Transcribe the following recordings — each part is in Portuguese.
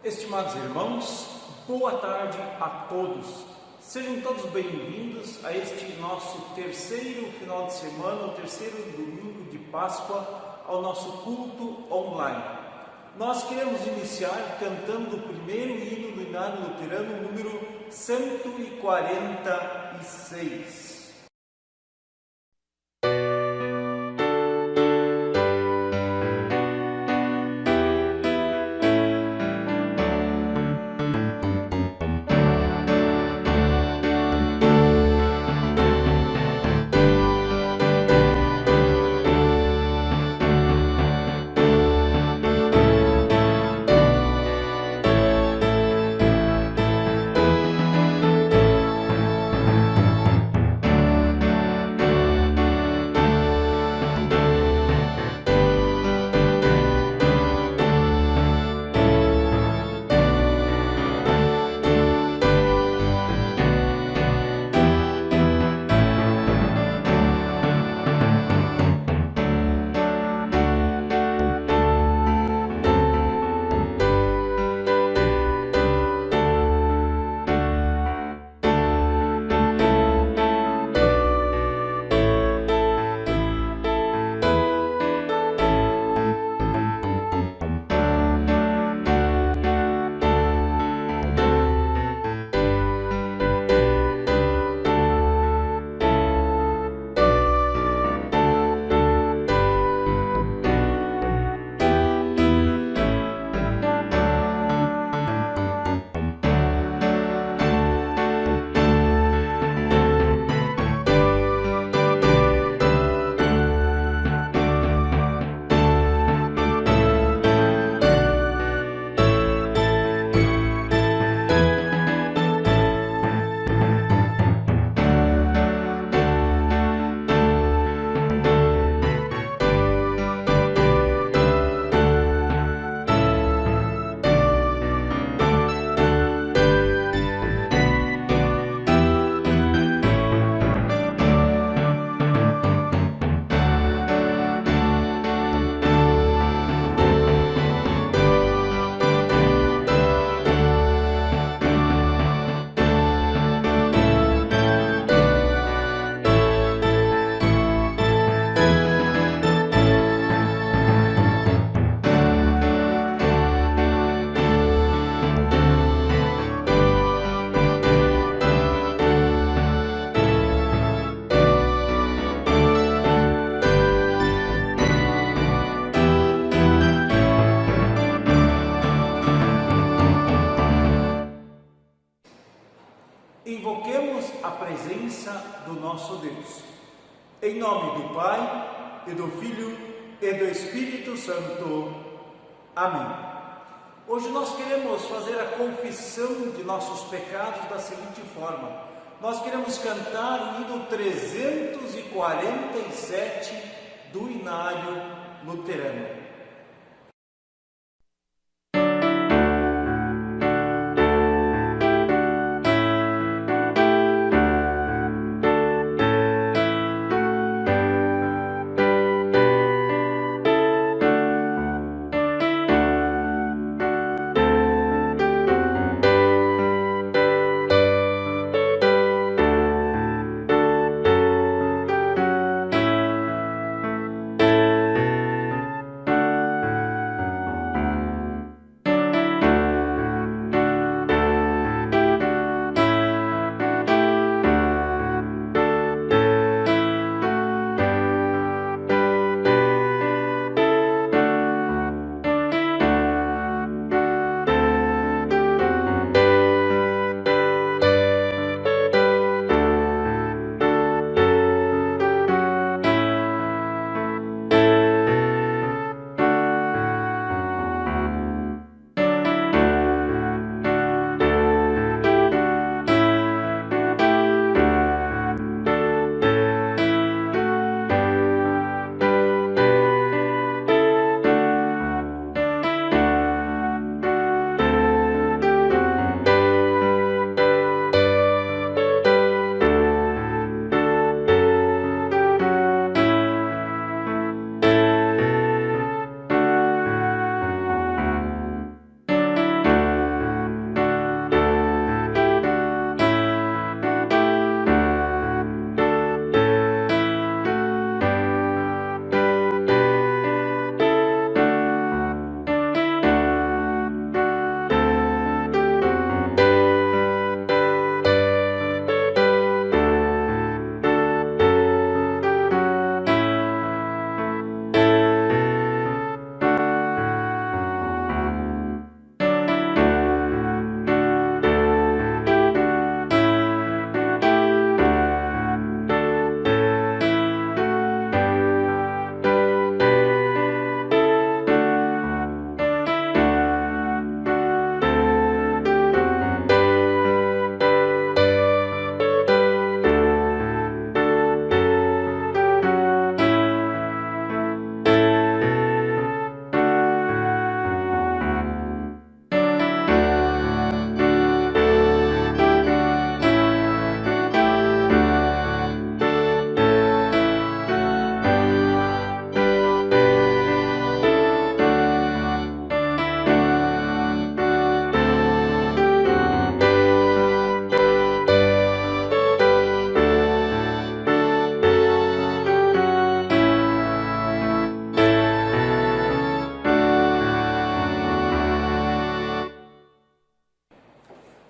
Estimados irmãos, boa tarde a todos. Sejam todos bem-vindos a este nosso terceiro final de semana, o terceiro domingo de Páscoa, ao nosso culto online. Nós queremos iniciar cantando o primeiro hino do Inário Luterano, número 146. Invoquemos a presença do nosso Deus. Em nome do Pai, e do Filho, e do Espírito Santo. Amém. Hoje nós queremos fazer a confissão de nossos pecados da seguinte forma. Nós queremos cantar o hino 347 do Inário Luterano.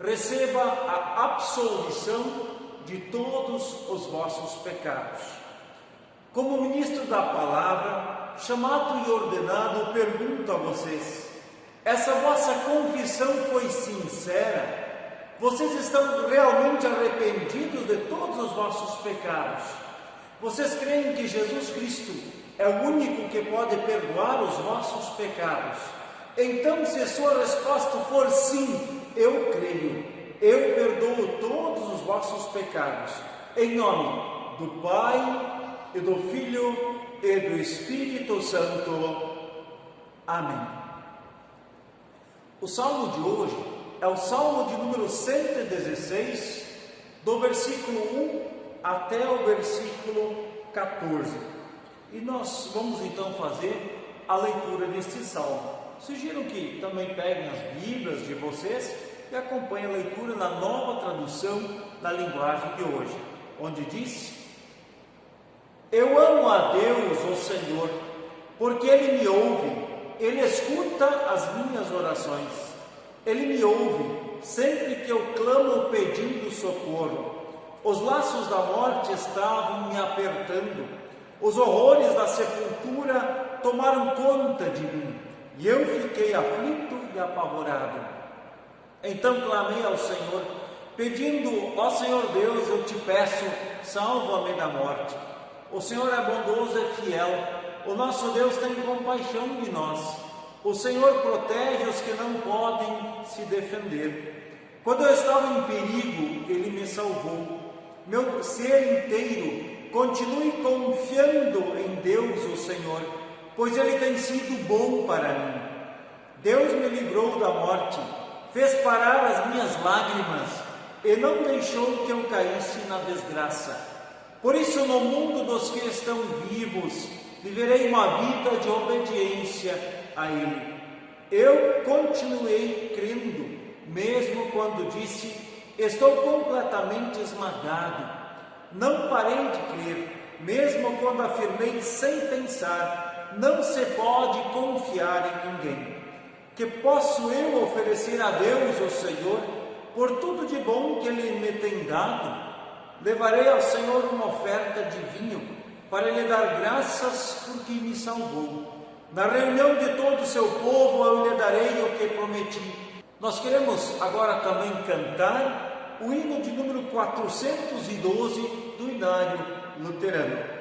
receba a absolvição de todos os vossos pecados. Como ministro da palavra, chamado e ordenado, pergunto a vocês: essa vossa confissão foi sincera? Vocês estão realmente arrependidos de todos os vossos pecados? Vocês creem que Jesus Cristo é o único que pode perdoar os vossos pecados? Então, se a sua resposta for sim, eu creio, eu perdoo todos os vossos pecados. Em nome do Pai, e do Filho, e do Espírito Santo. Amém. O salmo de hoje é o salmo de número 116, do versículo 1 até o versículo 14. E nós vamos então fazer a leitura deste salmo. Sugiro que também peguem as Bíblias de vocês e acompanhem a leitura na nova tradução da linguagem de hoje, onde diz: eu amo a Deus, o Senhor, porque Ele me ouve, Ele escuta as minhas orações. Ele me ouve sempre que eu clamo pedindo socorro. Os laços da morte estavam me apertando, os horrores da sepultura tomaram conta de mim, e eu fiquei aflito e apavorado. Então clamei ao Senhor, pedindo: ó Senhor Deus, eu te peço, salva-me da morte. O Senhor é bondoso e fiel, o nosso Deus tem compaixão de nós. O Senhor protege os que não podem se defender. Quando eu estava em perigo, Ele me salvou. Meu ser inteiro continue confiando em Deus, o Senhor, pois Ele tem sido bom para mim. Deus me livrou da morte, fez parar as minhas lágrimas e não deixou que eu caísse na desgraça. Por isso, no mundo dos que estão vivos, viverei uma vida de obediência a Ele. Eu continuei crendo, mesmo quando disse: estou completamente esmagado. Não parei de crer, mesmo quando afirmei sem pensar: não se pode confiar em ninguém. Que posso eu oferecer a Deus, o Senhor, por tudo de bom que Ele me tem dado? Levarei ao Senhor uma oferta de vinho, para lhe dar graças porque me salvou. Na reunião de todo o seu povo eu lhe darei o que prometi. Nós queremos agora também cantar o hino de número 412 do Inário Luterano.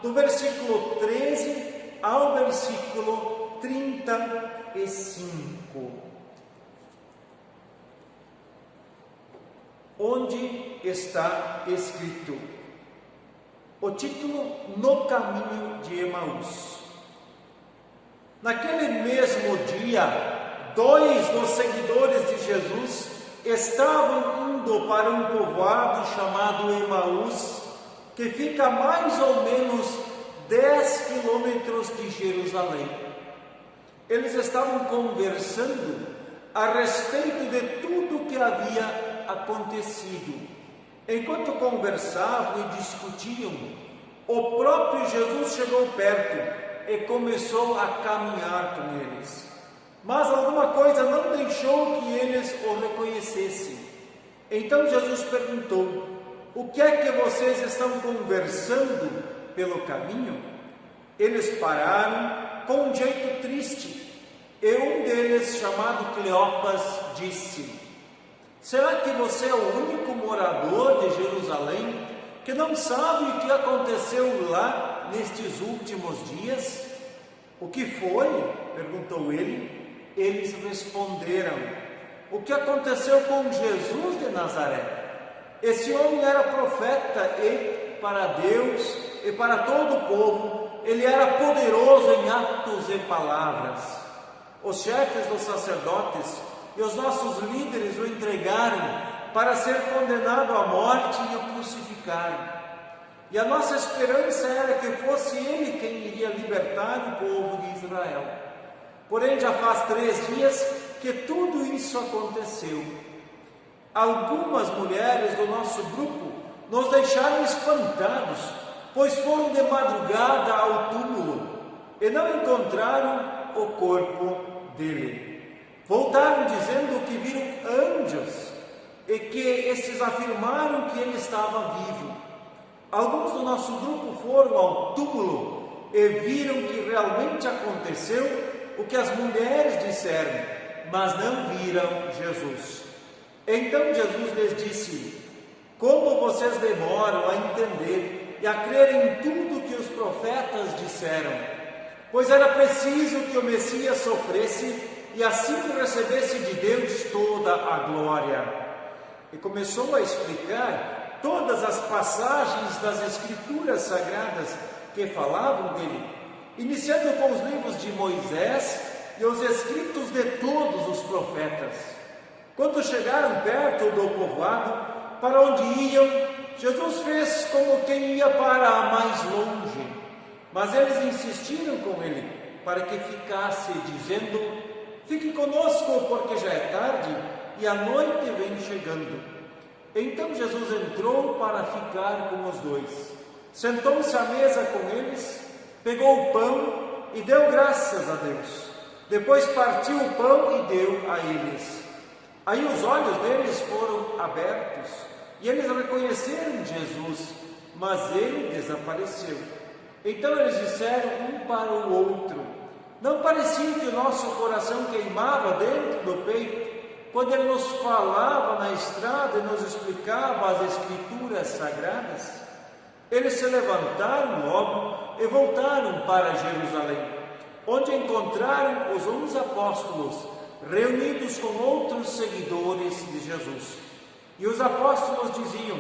do versículo 13 ao versículo 35, onde está escrito o título: No caminho de Emaús. Naquele mesmo dia, 2 dos seguidores de Jesus estavam indo para um povoado chamado Emaús, que fica a mais ou menos 10 quilômetros de Jerusalém. Eles estavam conversando a respeito de tudo o que havia acontecido. Enquanto conversavam e discutiam, o próprio Jesus chegou perto e começou a caminhar com eles. Mas alguma coisa não deixou que eles o reconhecessem. Então Jesus perguntou: o que é que vocês estão conversando pelo caminho? Eles pararam com um jeito triste, e um deles, chamado Cleopas, disse: será que você é o único morador de Jerusalém que não sabe o que aconteceu lá nestes últimos dias? O que foi? Perguntou ele. Eles responderam: o que aconteceu com Jesus de Nazaré? Esse homem era profeta e, para Deus e para todo o povo, ele era poderoso em atos e palavras. Os chefes dos sacerdotes e os nossos líderes o entregaram para ser condenado à morte e o crucificaram. E a nossa esperança era que fosse ele quem iria libertar o povo de Israel. Porém, já faz 3 dias que tudo isso aconteceu. Algumas mulheres do nosso grupo nos deixaram espantados, pois foram de madrugada ao túmulo e não encontraram o corpo dele. Voltaram dizendo que viram anjos e que estes afirmaram que ele estava vivo. Alguns do nosso grupo foram ao túmulo e viram que realmente aconteceu o que as mulheres disseram, mas não viram Jesus. Então Jesus lhes disse: como vocês demoram a entender e a crer em tudo que os profetas disseram? Pois era preciso que o Messias sofresse e assim recebesse de Deus toda a glória. E começou a explicar todas as passagens das Escrituras Sagradas que falavam dele, iniciando com os livros de Moisés e os escritos de todos os profetas. Quando chegaram perto do povoado para onde iam, Jesus fez como quem ia para mais longe, mas eles insistiram com ele para que ficasse, dizendo: fique conosco, porque já é tarde e a noite vem chegando. Então Jesus entrou para ficar com os dois. Sentou-se à mesa com eles, pegou o pão e deu graças a Deus. Depois partiu o pão e deu a eles. Aí os olhos deles foram abertos e eles reconheceram Jesus, mas ele desapareceu. Então eles disseram um para o outro: não parecia que o nosso coração queimava dentro do peito quando ele nos falava na estrada e nos explicava as Escrituras Sagradas? Eles se levantaram logo e voltaram para Jerusalém, onde encontraram os 11 apóstolos reunidos com outros seguidores de Jesus. E os apóstolos diziam: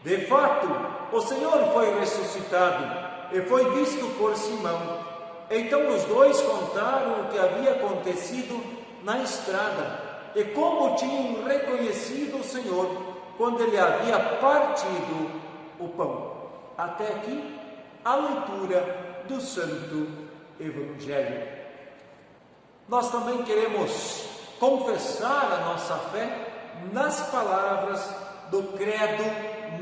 de fato, o Senhor foi ressuscitado e foi visto por Simão. Então os dois contaram o que havia acontecido na estrada e como tinham reconhecido o Senhor quando ele havia partido o pão. Até aqui a leitura do Santo Evangelho. Nós também queremos confessar a nossa fé nas palavras do credo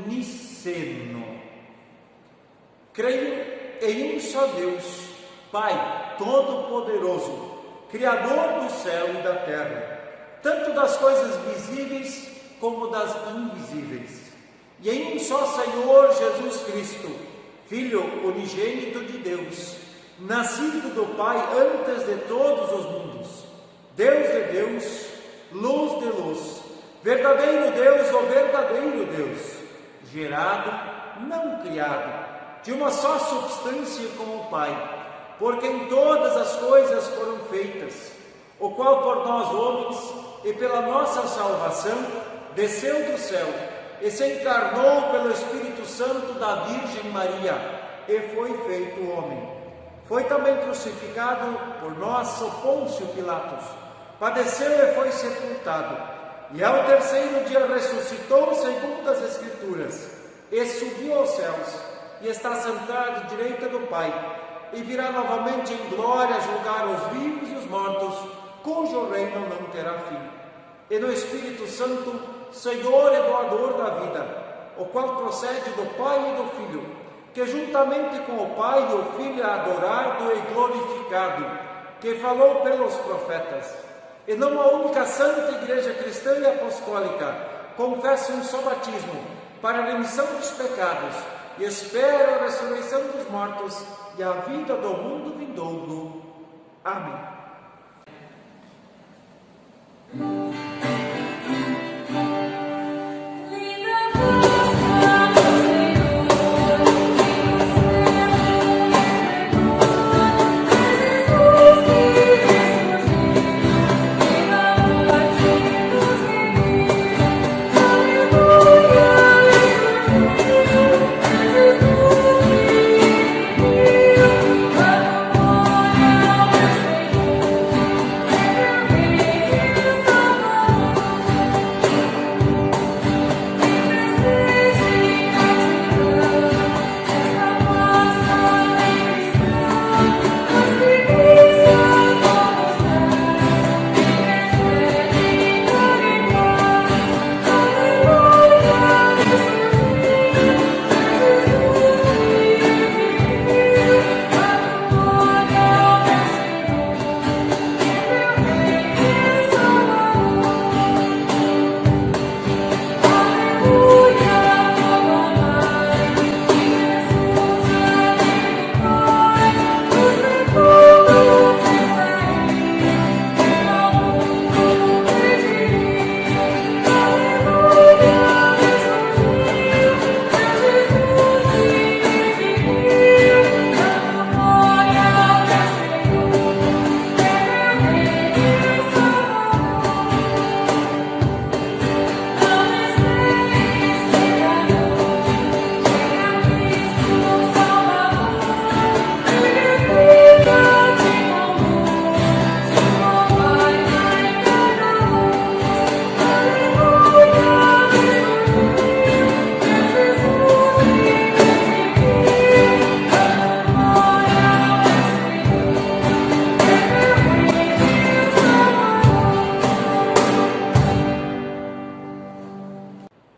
niceno. Creio em um só Deus, Pai Todo-Poderoso, Criador do céu e da terra, tanto das coisas visíveis como das invisíveis, e em um só Senhor Jesus Cristo, Filho unigênito de Deus, nascido do Pai antes de todos os mundos, Deus de Deus, luz de luz, verdadeiro Deus, o verdadeiro Deus, gerado, não criado, de uma só substância com o Pai, por quem todas as coisas foram feitas, o qual por nós homens e pela nossa salvação desceu do céu e se encarnou pelo Espírito Santo da Virgem Maria e foi feito homem. Foi também crucificado por nós sob Pôncio Pilatos, padeceu e foi sepultado, e ao terceiro dia ressuscitou segundo as Escrituras, e subiu aos céus, e está sentado à direita do Pai, e virá novamente em glória julgar os vivos e os mortos, cujo reino não terá fim. E no Espírito Santo, Senhor e doador da vida, o qual procede do Pai e do Filho, que juntamente com o Pai e o Filho é adorado e glorificado, que falou pelos profetas, e numa única santa Igreja cristã e apostólica, confessa um só batismo para a remissão dos pecados, e espera a ressurreição dos mortos e a vida do mundo vindouro. Amém.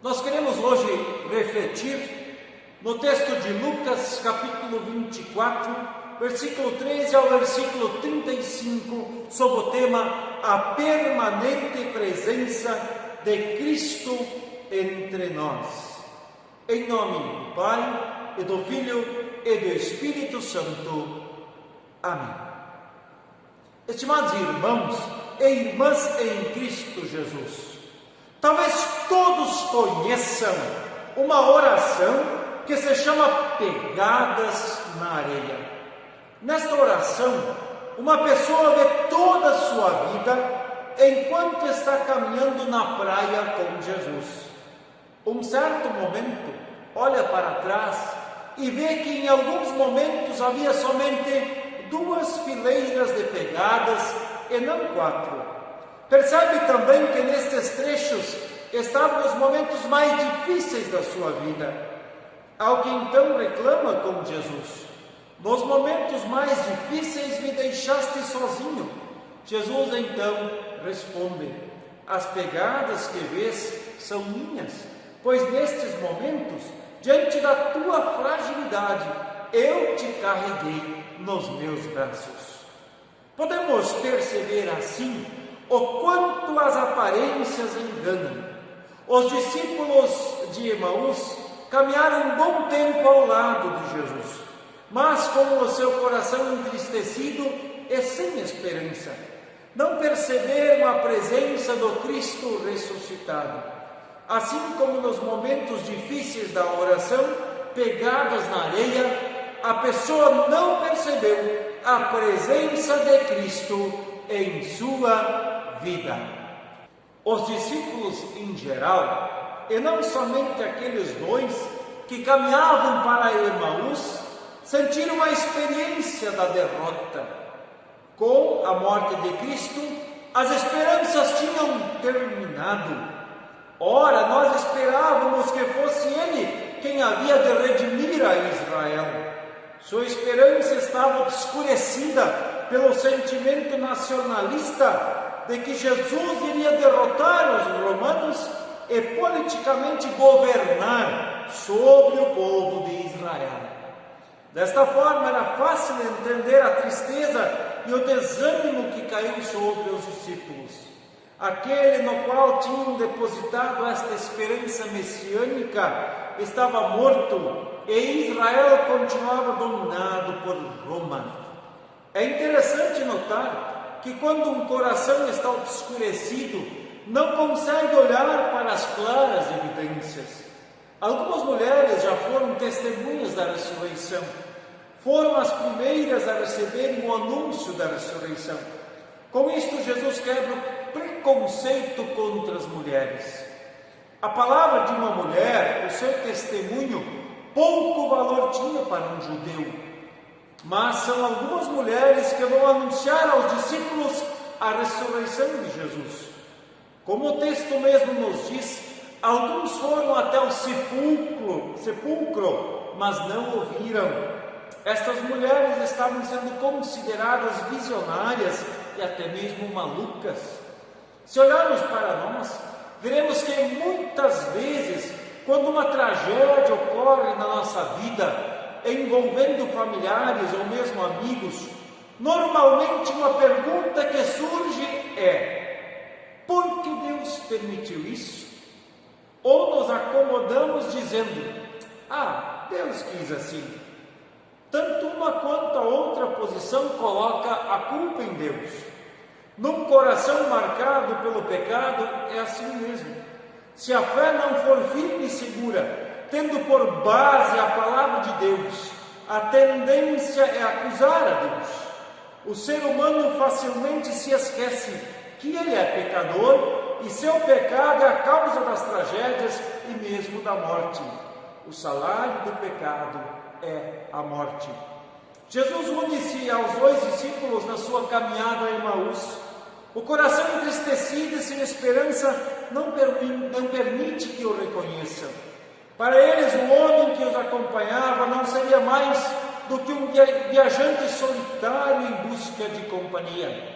Nós queremos hoje refletir no texto de Lucas, capítulo 24, versículo 13 ao versículo 35, sobre o tema A Permanente Presença de Cristo entre nós. Em nome do Pai, e do Filho, e do Espírito Santo. Amém. Estimados irmãos e irmãs em Cristo Jesus, talvez todos conheçam uma oração que se chama Pegadas na Areia. Nesta oração, uma pessoa vê toda a sua vida enquanto está caminhando na praia com Jesus. Um certo momento, olha para trás e vê que em alguns momentos havia somente 2 fileiras de pegadas e não 4. Percebe também que nestes trechos estavam os momentos mais difíceis da sua vida. Ao que então reclama com Jesus: nos momentos mais difíceis me deixaste sozinho. Jesus então responde: as pegadas que vês são minhas, pois nestes momentos, diante da tua fragilidade, eu te carreguei nos meus braços. Podemos perceber assim o quanto as aparências enganam. Os discípulos de Emaús caminharam um bom tempo ao lado de Jesus, mas com o seu coração entristecido e sem esperança. Não perceberam a presença do Cristo ressuscitado. Assim como nos momentos difíceis da oração, pegadas na areia, a pessoa não percebeu a presença de Cristo em sua vida. Os discípulos em geral, e não somente aqueles dois que caminhavam para Emaús, sentiram a experiência da derrota. Com a morte de Cristo, as esperanças tinham terminado. Ora, nós esperávamos que fosse Ele quem havia de redimir a Israel. Sua esperança estava obscurecida pelo sentimento nacionalista de que Jesus iria derrotar os romanos e politicamente governar sobre o povo de Israel. Desta forma, era fácil entender a tristeza e o desânimo que caiu sobre os discípulos. Aquele no qual tinham depositado esta esperança messiânica estava morto e Israel continuava dominado por Roma. É interessante notar que quando um coração está obscurecido, não consegue olhar para as claras evidências. Algumas mulheres já foram testemunhas da ressurreição. Foram as primeiras a receberem o anúncio da ressurreição. Com isto, Jesus quebra o preconceito contra as mulheres. A palavra de uma mulher, o seu testemunho, pouco valor tinha para um judeu. Mas são algumas mulheres que vão anunciar aos discípulos a ressurreição de Jesus. Como o texto mesmo nos diz, alguns foram até o sepulcro, mas não ouviram. Estas mulheres estavam sendo consideradas visionárias e até mesmo malucas. Se olharmos para nós, veremos que muitas vezes, quando uma tragédia ocorre na nossa vida, envolvendo familiares ou mesmo amigos, normalmente uma pergunta que surge é: por que Deus permitiu isso? Ou nos acomodamos dizendo: Deus quis assim. Tanto uma quanto a outra posição coloca a culpa em Deus. Num coração marcado pelo pecado, é assim mesmo. Se a fé não for firme e segura, tendo por base a palavra de Deus, a tendência é acusar a Deus. O ser humano facilmente se esquece que ele é pecador e seu pecado é a causa das tragédias e mesmo da morte. O salário do pecado é a morte. Jesus une-se aos dois discípulos na sua caminhada a Emaús. O coração entristecido e sem esperança não permite que o reconheçam. Para eles, o homem que os acompanhava não seria mais do que um viajante solitário em busca de companhia.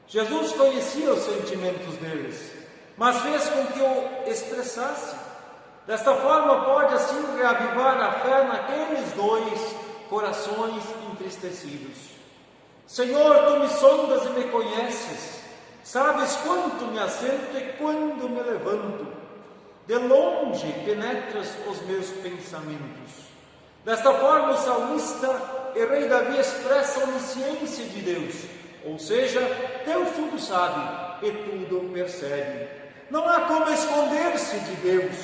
Jesus conhecia os sentimentos deles, mas fez com que o expressasse. Desta forma, pode assim reavivar a fé naqueles dois corações entristecidos. Senhor, Tu me sondas e me conheces, sabes quanto me assento e quando me levanto. De longe penetras os meus pensamentos. Desta forma, o salmista e rei Davi expressa a onisciência de Deus, ou seja, Deus tudo sabe e tudo percebe. Não há como esconder-se de Deus,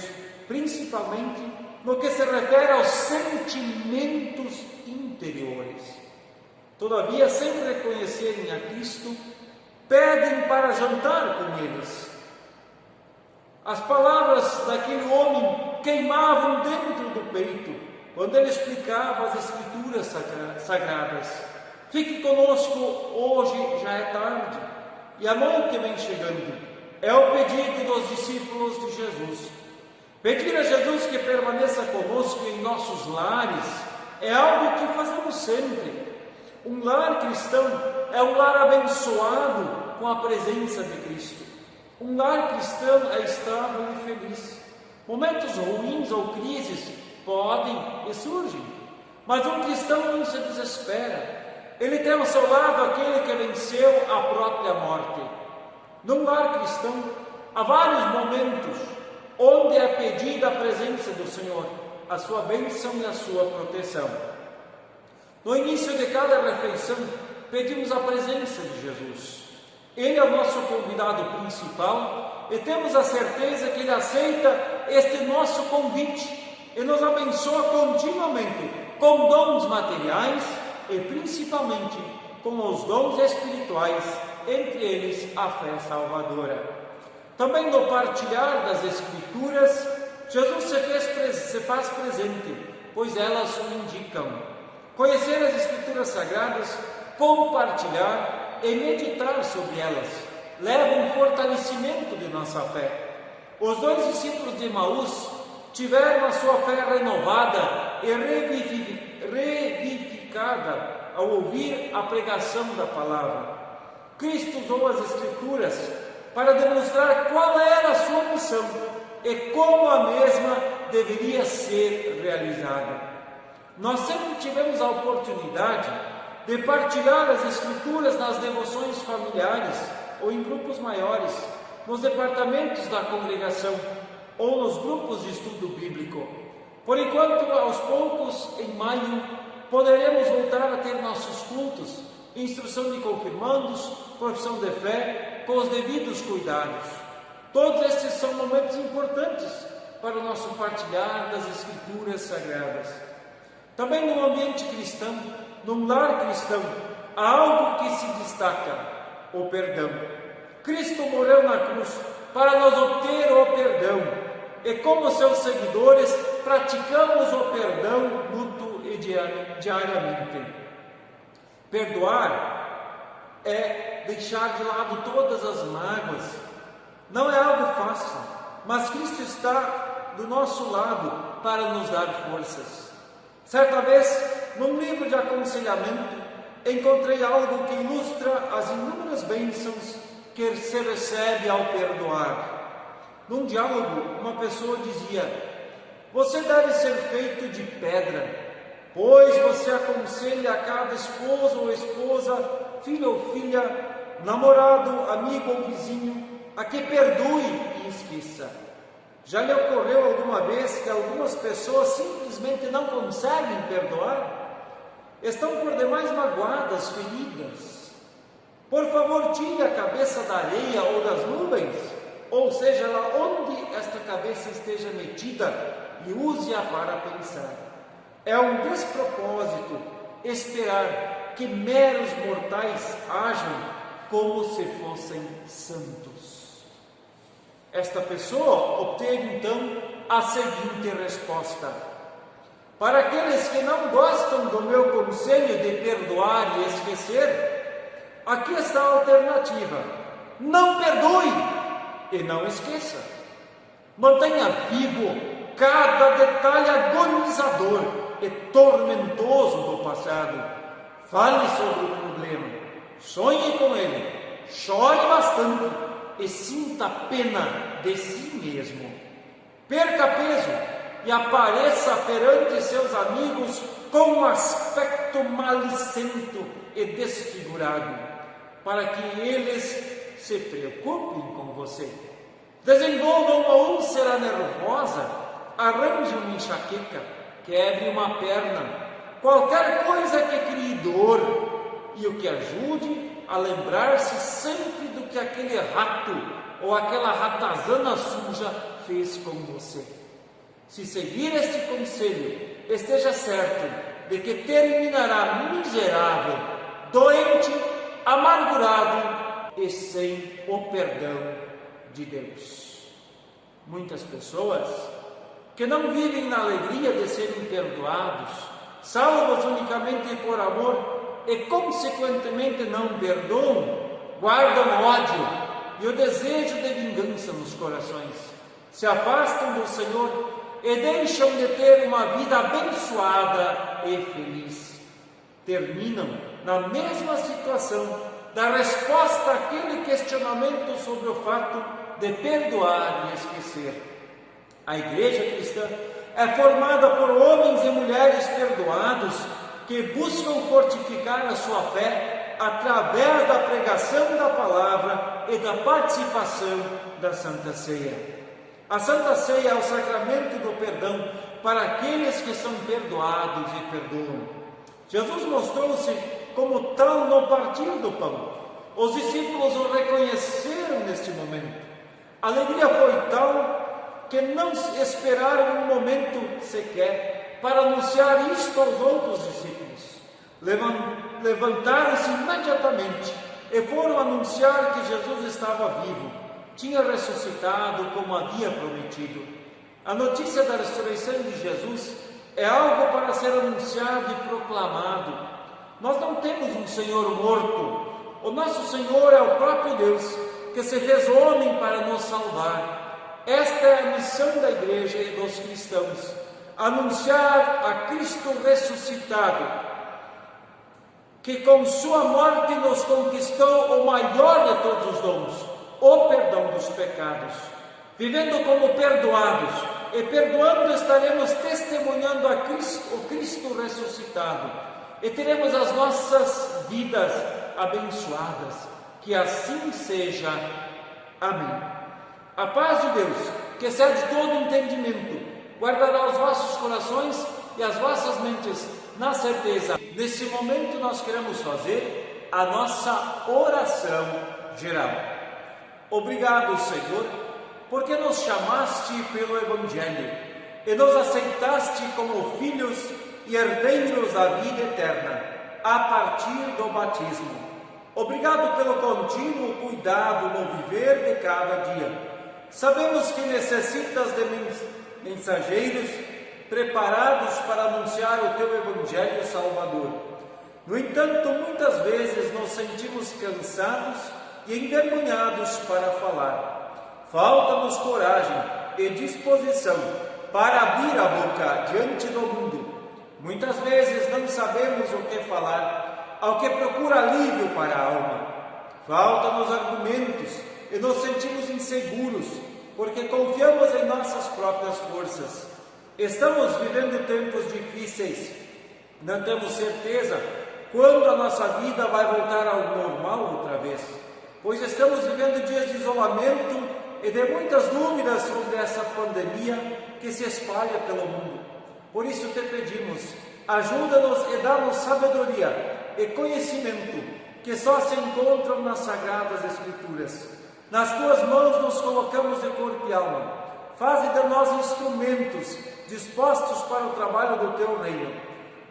principalmente no que se refere aos sentimentos interiores. Todavia, sem reconhecerem a Cristo, pedem para jantar com eles. As palavras daquele homem queimavam dentro do peito, quando ele explicava as Escrituras sagradas. Fique conosco, hoje já é tarde, e a noite vem chegando. É o pedido dos discípulos de Jesus. Pedir a Jesus que permaneça conosco em nossos lares é algo que fazemos sempre. Um lar cristão é um lar abençoado com a presença de Cristo. Um lar cristão é estável e feliz. Momentos ruins ou crises podem e surgem, mas um cristão não se desespera. Ele tem ao seu lado aquele que venceu a própria morte. Num lar cristão, há vários momentos onde é pedida a presença do Senhor, a sua bênção e a sua proteção. No início de cada refeição, pedimos a presença de Jesus. Ele é o nosso convidado principal e temos a certeza que Ele aceita este nosso convite. e nos abençoa continuamente com dons materiais e principalmente com os dons espirituais, entre eles a fé salvadora. Também no partilhar das Escrituras, Jesus se faz presente, pois elas o indicam. Conhecer as Escrituras Sagradas, compartilhar e meditar sobre elas leva um fortalecimento de nossa fé. Os dois discípulos de Emaús tiveram a sua fé renovada e revivificada ao ouvir a pregação da palavra. Cristo usou as Escrituras para demonstrar qual era a sua missão e como a mesma deveria ser realizada. Nós sempre tivemos a oportunidade de partilhar as Escrituras nas devoções familiares ou em grupos maiores, nos departamentos da congregação ou nos grupos de estudo bíblico. Por enquanto, aos poucos, em maio, poderemos voltar a ter nossos cultos, instrução de confirmandos, profissão de fé, com os devidos cuidados. Todos estes são momentos importantes para o nosso partilhar das Escrituras Sagradas. Também no ambiente cristão, num lar cristão, há algo que se destaca: o perdão. Cristo morreu na cruz para nos obter o perdão, e como seus seguidores, praticamos o perdão mútuo e diariamente. Perdoar é deixar de lado todas as mágoas. Não é algo fácil, mas Cristo está do nosso lado para nos dar forças. Certa vez, num livro de aconselhamento, encontrei algo que ilustra as inúmeras bênçãos que se recebe ao perdoar. Num diálogo, uma pessoa dizia: você deve ser feito de pedra, pois você aconselha a cada esposo ou esposa, filho ou filha, namorado, amigo ou vizinho, a que perdoe e esqueça. Já lhe ocorreu alguma vez que algumas pessoas simplesmente não conseguem perdoar? Estão por demais magoadas, feridas. Por favor, tire a cabeça da areia ou das nuvens, ou seja, lá onde esta cabeça esteja metida, e use-a para pensar. É um despropósito esperar que meros mortais ajam como se fossem santos. Esta pessoa obteve então a seguinte resposta: para aqueles que não gostam do meu conselho de perdoar e esquecer, aqui está a alternativa: não perdoe e não esqueça. Mantenha vivo cada detalhe agonizador e tormentoso do passado. Fale sobre o problema, sonhe com ele, chore bastante e sinta pena de si mesmo. Perca peso e apareça perante seus amigos com um aspecto malicento e desfigurado, para que eles se preocupem com você. Desenvolva uma úlcera nervosa, arranje uma enxaqueca, quebre uma perna, qualquer coisa que crie dor e o que ajude a lembrar-se sempre do que aquele rato ou aquela ratazana suja fez com você. Se seguir este conselho, esteja certo de que terminará miserável, doente, amargurado e sem o perdão de Deus. Muitas pessoas que não vivem na alegria de serem perdoados, salvos unicamente por amor e consequentemente não perdoam, guardam ódio e o desejo de vingança nos corações, se afastam do Senhor e deixam de ter uma vida abençoada e feliz. Terminam na mesma situação da resposta àquele questionamento sobre o fato de perdoar e esquecer. A igreja cristã é formada por homens e mulheres perdoados que buscam fortificar a sua fé através da pregação da palavra e da participação da Santa Ceia. A Santa Ceia é o sacramento do perdão para aqueles que são perdoados e perdoam. Jesus mostrou-se como tal no partir do pão. Os discípulos o reconheceram neste momento. A alegria foi tal que não esperaram um momento sequer para anunciar isto aos outros discípulos. Levantaram-se imediatamente e foram anunciar que Jesus estava vivo, tinha ressuscitado como havia prometido. A notícia da ressurreição de Jesus é algo para ser anunciado e proclamado. Nós não temos um Senhor morto. O nosso Senhor é o próprio Deus, que se fez homem para nos salvar. Esta é a missão da igreja e dos cristãos: anunciar a Cristo ressuscitado, que com sua morte nos conquistou o maior de todos os dons, o perdão dos pecados. Vivendo como perdoados e perdoando, estaremos testemunhando a Cristo, o Cristo ressuscitado, e teremos as nossas vidas abençoadas. Que assim seja. Amém. A paz de Deus, que excede todo entendimento, guardará os vossos corações e as vossas mentes na certeza. Nesse momento nós queremos fazer a nossa oração geral. Obrigado, Senhor, porque nos chamaste pelo Evangelho e nos aceitaste como filhos e herdeiros da vida eterna, a partir do batismo. Obrigado pelo contínuo cuidado no viver de cada dia. Sabemos que necessitas de mensageiros preparados para anunciar o teu Evangelho Salvador. No entanto, muitas vezes nos sentimos cansados e envergonhados para falar. Falta-nos coragem e disposição para abrir a boca diante do mundo. Muitas vezes não sabemos o que falar, ao que procura alívio para a alma. Faltam-nos argumentos e nos sentimos inseguros, porque confiamos em nossas próprias forças. Estamos vivendo tempos difíceis, não temos certeza quando a nossa vida vai voltar ao normal outra vez, pois estamos vivendo dias de isolamento e de muitas dúvidas sobre essa pandemia que se espalha pelo mundo. Por isso te pedimos, ajuda-nos e dá-nos sabedoria e conhecimento que só se encontram nas Sagradas Escrituras. Nas tuas mãos nos colocamos de corpo e alma. Faze de nós instrumentos dispostos para o trabalho do teu reino.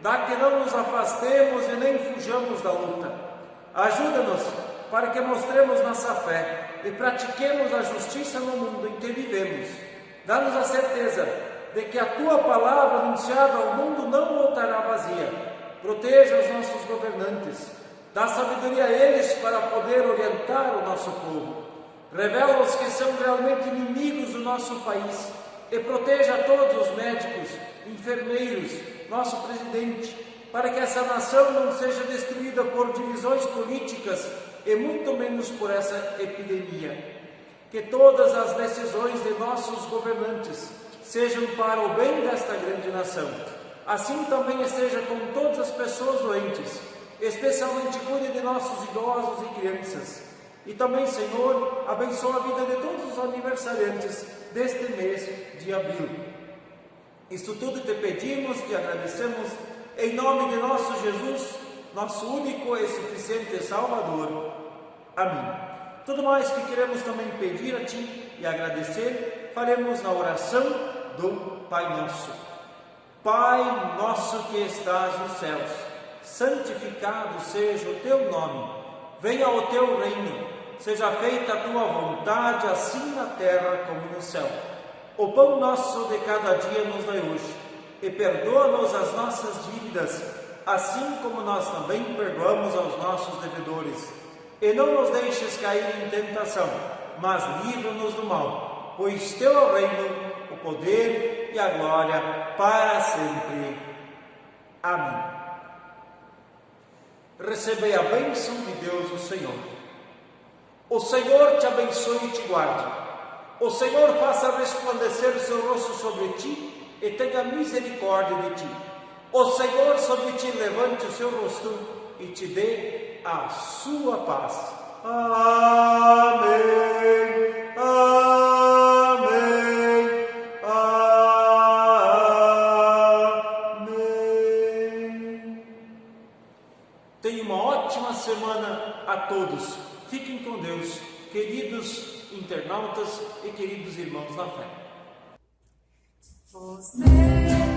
Dá que não nos afastemos e nem fujamos da luta. Ajuda-nos para que mostremos nossa fé e pratiquemos a justiça no mundo em que vivemos. Dá-nos a certeza de que a tua palavra anunciada ao mundo não voltará vazia. Proteja os nossos governantes. Dá sabedoria a eles para poder orientar o nosso povo. Revela os que são realmente inimigos do nosso país e proteja todos os médicos, enfermeiros, nosso presidente, para que essa nação não seja destruída por divisões políticas e muito menos por essa epidemia. Que todas as decisões de nossos governantes sejam para o bem desta grande nação. Assim também esteja com todas as pessoas doentes, especialmente cuide de nossos idosos e crianças. E também, Senhor, abençoa a vida de todos os aniversariantes deste mês de abril. Isto tudo te pedimos e agradecemos em nome de nosso Jesus, nosso único e suficiente Salvador. Amém. Tudo mais que queremos também pedir a Ti e agradecer, faremos na oração do Pai Nosso. Pai nosso que estás nos céus, santificado seja o Teu nome. Venha o Teu reino. Seja feita a Tua vontade, assim na terra como no céu. O pão nosso de cada dia nos dai hoje, e perdoa-nos as nossas dívidas, assim como nós também perdoamos aos nossos devedores. E não nos deixes cair em tentação, mas livra-nos do mal, pois Teu é o reino, o poder e a glória para sempre. Amém. Recebei a bênção de Deus, o Senhor. O Senhor te abençoe e te guarde. O Senhor faça resplandecer o seu rosto sobre ti e tenha misericórdia de ti. O Senhor sobre ti levante o seu rosto e te dê a sua paz. Amém. Amém. Amém. Tenha uma ótima semana a todos. Fiquem com Deus, queridos internautas e queridos irmãos na fé. Você